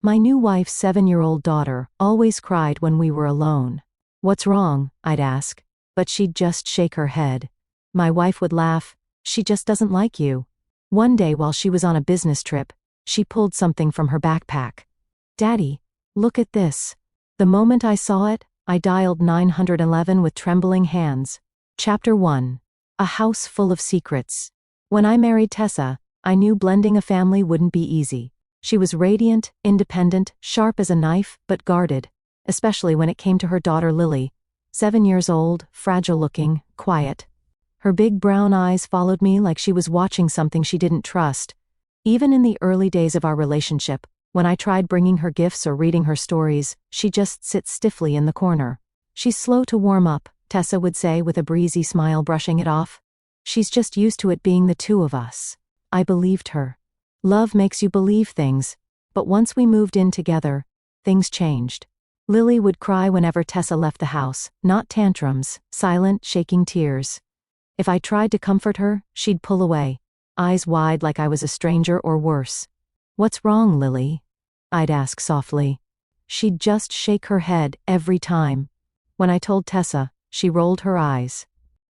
My new wife's 7-year-old daughter always cried when we were alone. "What's wrong?" I'd ask, but she'd just shake her head. My wife would laugh, "She just doesn't like you." One day while she was on a business trip, she pulled something from her backpack. "Daddy, look at this." The moment I saw it, I dialed 911 with trembling hands. Chapter 1. A House Full of Secrets. When I married Tessa, I knew blending a family wouldn't be easy. She was radiant, independent, sharp as a knife, but guarded, especially when it came to her daughter Lily, 7 years old, fragile-looking, quiet. Her big brown eyes followed me like she was watching something she didn't trust. Even in the early days of our relationship, when I tried bringing her gifts or reading her stories, she'd just sit stiffly in the corner. "She's slow to warm up," Tessa would say with a breezy smile brushing it off. "She's just used to it being the two of us." I believed her. Love makes you believe things, but once we moved in together, things changed. Lily would cry whenever Tessa left the house, not tantrums, silent, shaking tears. If I tried to comfort her, she'd pull away, eyes wide like I was a stranger or worse. "What's wrong, Lily?" I'd ask softly. She'd just shake her head every time. When I told Tessa, she rolled her eyes.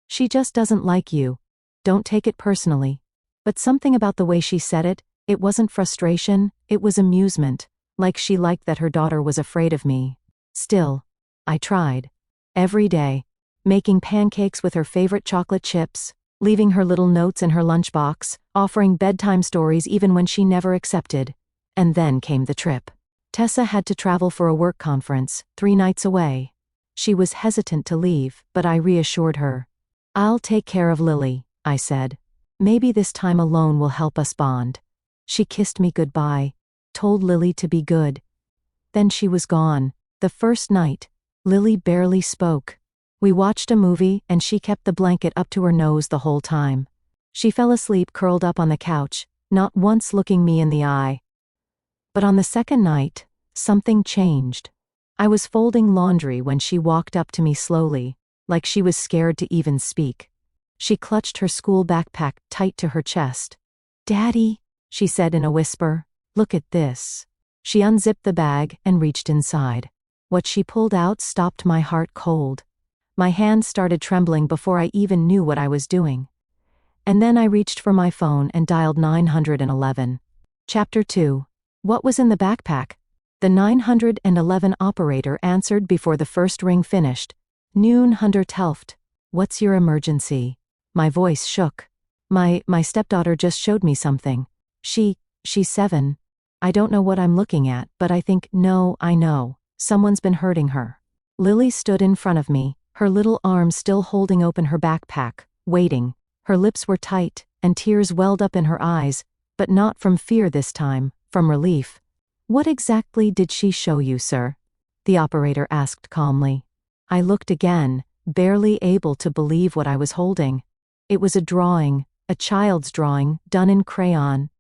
"She just doesn't like you. Don't take it personally." But something about the way she said it, it wasn't frustration, it was amusement, like she liked that her daughter was afraid of me. Still, I tried. Every day, making pancakes with her favorite chocolate chips, leaving her little notes in her lunchbox, offering bedtime stories even when she never accepted. And then came the trip. Tessa had to travel for a work conference, 3 nights away. She was hesitant to leave, but I reassured her. "I'll take care of Lily," I said. "Maybe this time alone will help us bond." She kissed me goodbye, told Lily to be good. Then she was gone. The first night, Lily barely spoke. We watched a movie and she kept the blanket up to her nose the whole time. She fell asleep curled up on the couch, not once looking me in the eye. But on the second night, something changed. I was folding laundry when she walked up to me slowly, like she was scared to even speak. She clutched her school backpack tight to her chest. "Daddy," she said in a whisper, "look at this." She unzipped the bag and reached inside. What she pulled out stopped my heart cold. My hands started trembling before I even knew what I was doing. And then I reached for my phone and dialed 911. Chapter 2. What was in the backpack? The 911 operator answered before the first ring finished. "Noon, Hunter Telft. What's your emergency?" My voice shook. My stepdaughter just showed me something. She's 7. I don't know what I'm looking at, but I think, no, I know. Someone's been hurting her. Lily stood in front of me, her little arms still holding open her backpack, waiting. Her lips were tight, and tears welled up in her eyes, but not from fear this time, from relief. "What exactly did she show you, sir?" the operator asked calmly. I looked again, barely able to believe what I was holding. It was a drawing, a child's drawing, done in crayon.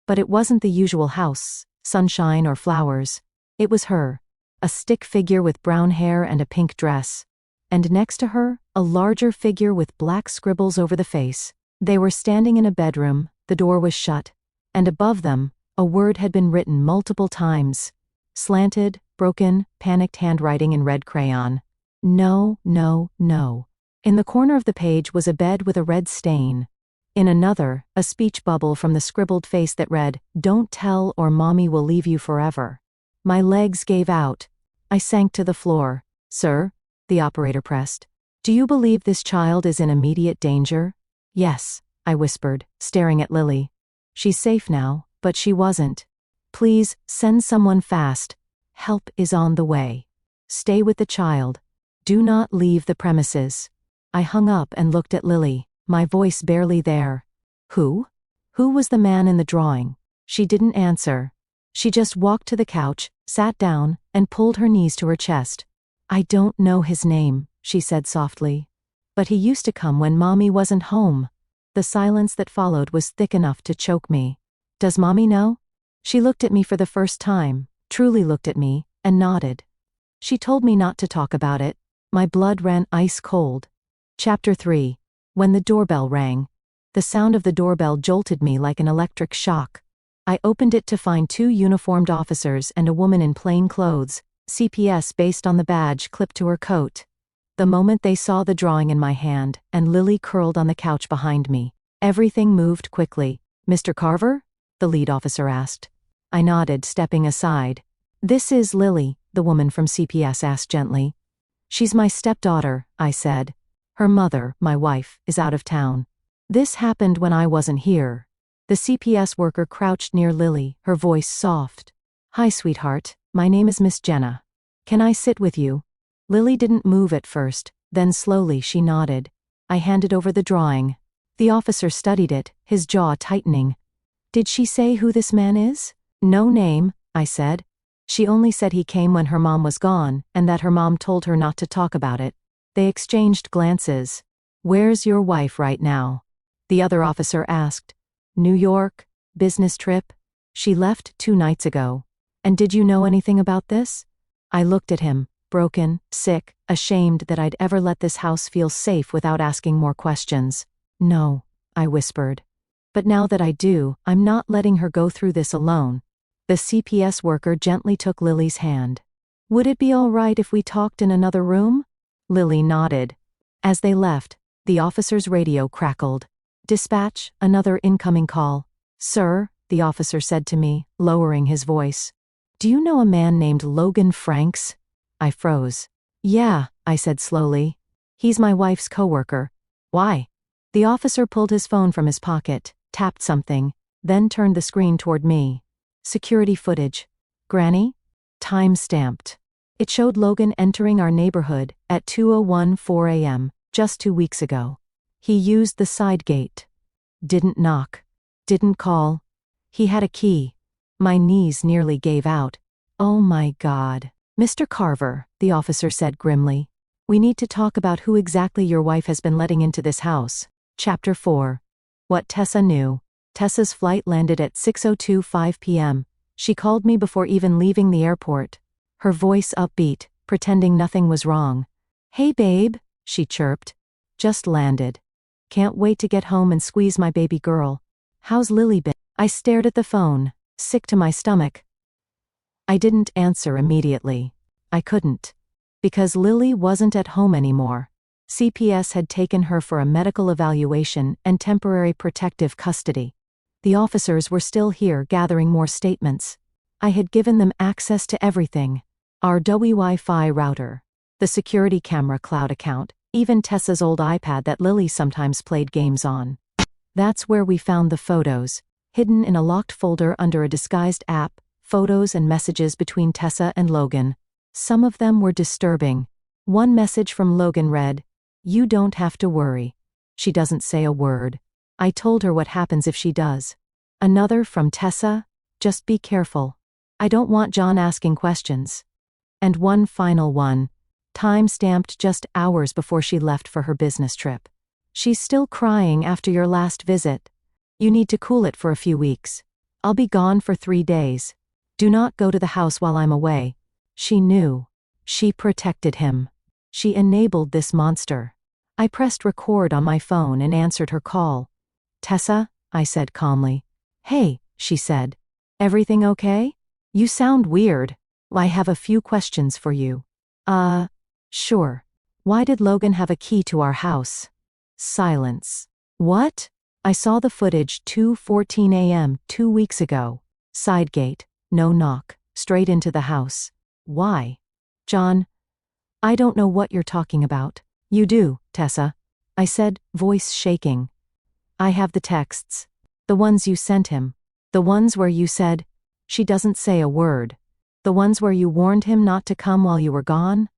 But it wasn't the usual house, sunshine or flowers. It was her, a stick figure with brown hair and a pink dress. And next to her, a larger figure with black scribbles over the face. They were standing in a bedroom, the door was shut. And above them, a word had been written multiple times. Slanted, broken, panicked handwriting in red crayon. "No, no, no." In the corner of the page was a bed with a red stain. In another, a speech bubble from the scribbled face that read, "Don't tell or Mommy will leave you forever." My legs gave out. I sank to the floor. "Sir?" the operator pressed. "Do you believe this child is in immediate danger?" "Yes," I whispered, staring at Lily. "She's safe now, but she wasn't. Please, send someone fast. Help is on the way. Stay with the child. Do not leave the premises." I hung up and looked at Lily, my voice barely there. "Who? Who was the man in the drawing?" She didn't answer. She just walked to the couch, sat down, and pulled her knees to her chest. "I don't know his name," she said softly. "But he used to come when Mommy wasn't home." The silence that followed was thick enough to choke me. "Does Mommy know?" She looked at me for the first time, truly looked at me, and nodded. She told me not to talk about it. My blood ran ice cold. Chapter 3. When the doorbell rang. The sound of the doorbell jolted me like an electric shock. I opened it to find 2 uniformed officers and a woman in plain clothes, CPS based on the badge clipped to her coat. The moment they saw the drawing in my hand, and Lily curled on the couch behind me, everything moved quickly. "Mr. Carver?" the lead officer asked. I nodded, stepping aside. "This is Lily," the woman from CPS asked gently. "She's my stepdaughter," I said. "Her mother, my wife, is out of town. This happened when I wasn't here." The CPS worker crouched near Lily, her voice soft. "Hi, sweetheart. My name is Miss Jenna. Can I sit with you?" Lily didn't move at first, then slowly she nodded. I handed over the drawing. The officer studied it, his jaw tightening. "Did she say who this man is?" "No name," I said. "She only said he came when her mom was gone, and that her mom told her not to talk about it." They exchanged glances. "Where's your wife right now?" the other officer asked. "New York, business trip. She left 2 nights ago." "And did you know anything about this?" I looked at him, broken, sick, ashamed that I'd ever let this house feel safe without asking more questions. "No," I whispered. "But now that I do, I'm not letting her go through this alone." The CPS worker gently took Lily's hand. "Would it be all right if we talked in another room?" Lily nodded. As they left, the officer's radio crackled. "Dispatch, another incoming call." "Sir," the officer said to me, lowering his voice. "Do you know a man named Logan Franks?" I froze. "Yeah," I said slowly. "He's my wife's coworker." "Why?" The officer pulled his phone from his pocket, tapped something, then turned the screen toward me. "Security footage. Granny?" Time stamped. It showed Logan entering our neighborhood at 2:04 a.m., just 2 weeks ago. He used the side gate. Didn't knock. Didn't call. He had a key. My knees nearly gave out. "Oh my God. Mr. Carver," the officer said grimly. "We need to talk about who exactly your wife has been letting into this house." Chapter 4. What Tessa knew. Tessa's flight landed at 6:05 p.m. She called me before even leaving the airport. Her voice upbeat, pretending nothing was wrong. "Hey babe," she chirped. "Just landed. Can't wait to get home and squeeze my baby girl. How's Lily been?" I stared at the phone, sick to my stomach. I didn't answer immediately. I couldn't. Because Lily wasn't at home anymore. CPS had taken her for a medical evaluation and temporary protective custody. The officers were still here gathering more statements. I had given them access to everything. Our Doi Wi-Fi router, the security camera cloud account, even Tessa's old iPad that Lily sometimes played games on. That's where we found the photos, hidden in a locked folder under a disguised app, photos and messages between Tessa and Logan. Some of them were disturbing. One message from Logan read, "You don't have to worry. She doesn't say a word. I told her what happens if she does." Another from Tessa, "Just be careful. I don't want John asking questions." And one final one, time-stamped just hours before she left for her business trip. "She's still crying after your last visit. You need to cool it for a few weeks. I'll be gone for 3 days. Do not go to the house while I'm away." She knew. She protected him. She enabled this monster. I pressed record on my phone and answered her call. "Tessa?" I said calmly. "Hey," she said. "Everything okay? You sound weird. I have a few questions for you." Sure. Why did Logan have a key to our house?" Silence. "What?" "I saw the footage 2:14 a.m. 2 weeks ago. Side gate, no knock, straight into the house. Why?" "John, I don't know what you're talking about." "You do, Tessa," I said, voice shaking. "I have the texts. The ones you sent him. The ones where you said, 'She doesn't say a word.' The ones where you warned him not to come while you were gone."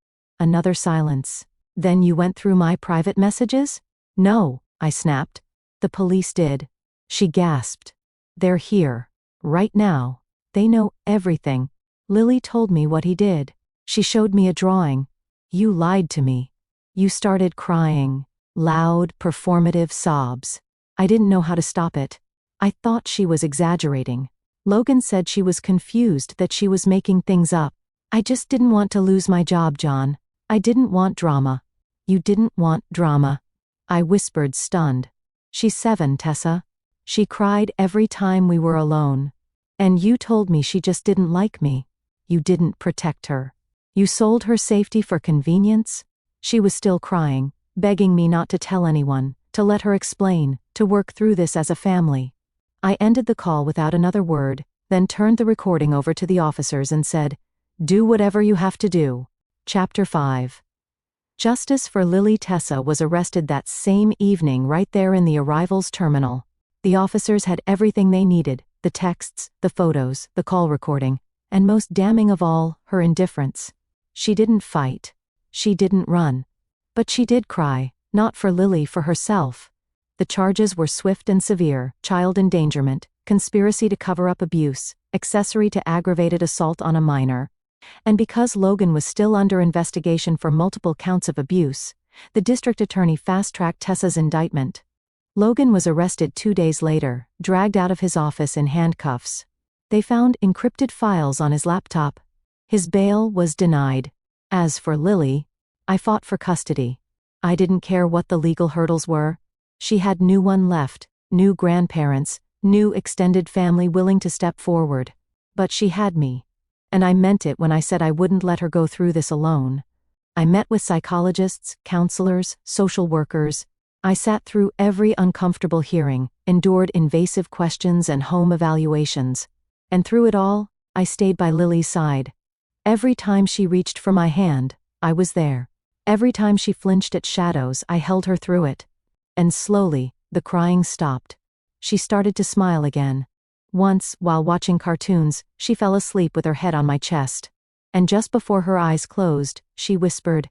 Another silence. "Then you went through my private messages?" "No," I snapped. "The police did." She gasped. "They're here. Right now. They know everything. Lily told me what he did. She showed me a drawing. You lied to me." You started crying. Loud, performative sobs. I didn't know how to stop it. I thought she was exaggerating. Logan said she was confused, that she was making things up. I just didn't want to lose my job, John. I didn't want drama. You didn't want drama. I whispered, stunned. "She's 7, Tessa. She cried every time we were alone. And you told me she just didn't like me. You didn't protect her. You sold her safety for convenience? She was still crying, begging me not to tell anyone, to let her explain, to work through this as a family. I ended the call without another word, then turned the recording over to the officers and said, "Do whatever you have to do." Chapter 5. Justice for Lily Tessa was arrested that same evening right there in the arrivals terminal. The officers had everything they needed: the texts, the photos, the call recording, and most damning of all, her indifference. She didn't fight. She didn't run. But she did cry, not for Lily, for herself. The charges were swift and severe: child endangerment, conspiracy to cover up abuse, accessory to aggravated assault on a minor. And because Logan was still under investigation for multiple counts of abuse, the district attorney fast-tracked Tessa's indictment. Logan was arrested 2 days later, dragged out of his office in handcuffs. They found encrypted files on his laptop. His bail was denied. As for Lily, I fought for custody. I didn't care what the legal hurdles were. She had no one left, new grandparents, new extended family willing to step forward. But she had me. And I meant it when I said I wouldn't let her go through this alone. I met with psychologists, counselors, social workers. I sat through every uncomfortable hearing, endured invasive questions and home evaluations. And through it all, I stayed by Lily's side. Every time she reached for my hand, I was there. Every time she flinched at shadows, I held her through it. And slowly, the crying stopped. She started to smile again. Once, while watching cartoons, she fell asleep with her head on my chest. And just before her eyes closed, she whispered,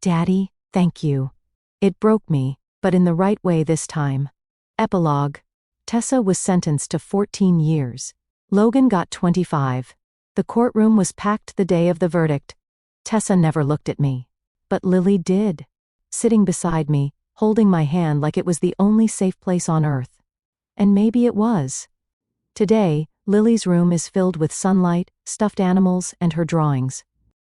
"Daddy, thank you." It broke me, but in the right way this time. Epilogue. Tessa was sentenced to 14 years. Logan got 25. The courtroom was packed the day of the verdict. Tessa never looked at me. But Lily did. Sitting beside me, holding my hand like it was the only safe place on earth. And maybe it was. Today, Lily's room is filled with sunlight, stuffed animals, and her drawings.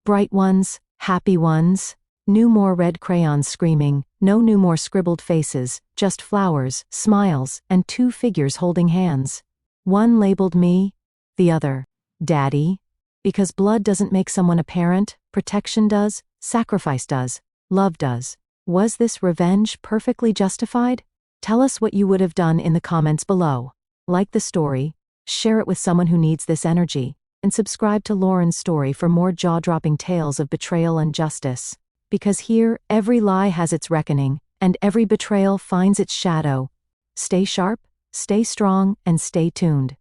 Bright ones, happy ones. No more red crayons screaming, no more scribbled faces, just flowers, smiles, and 2 figures holding hands. One labeled me, the other, Daddy. Because blood doesn't make someone a parent, protection does, sacrifice does, love does. Was this revenge perfectly justified? Tell us what you would have done in the comments below. Like the story, share it with someone who needs this energy, and subscribe to Lauren's Story for more jaw-dropping tales of betrayal and justice. Because here, every lie has its reckoning, and every betrayal finds its shadow. Stay sharp, stay strong, and stay tuned.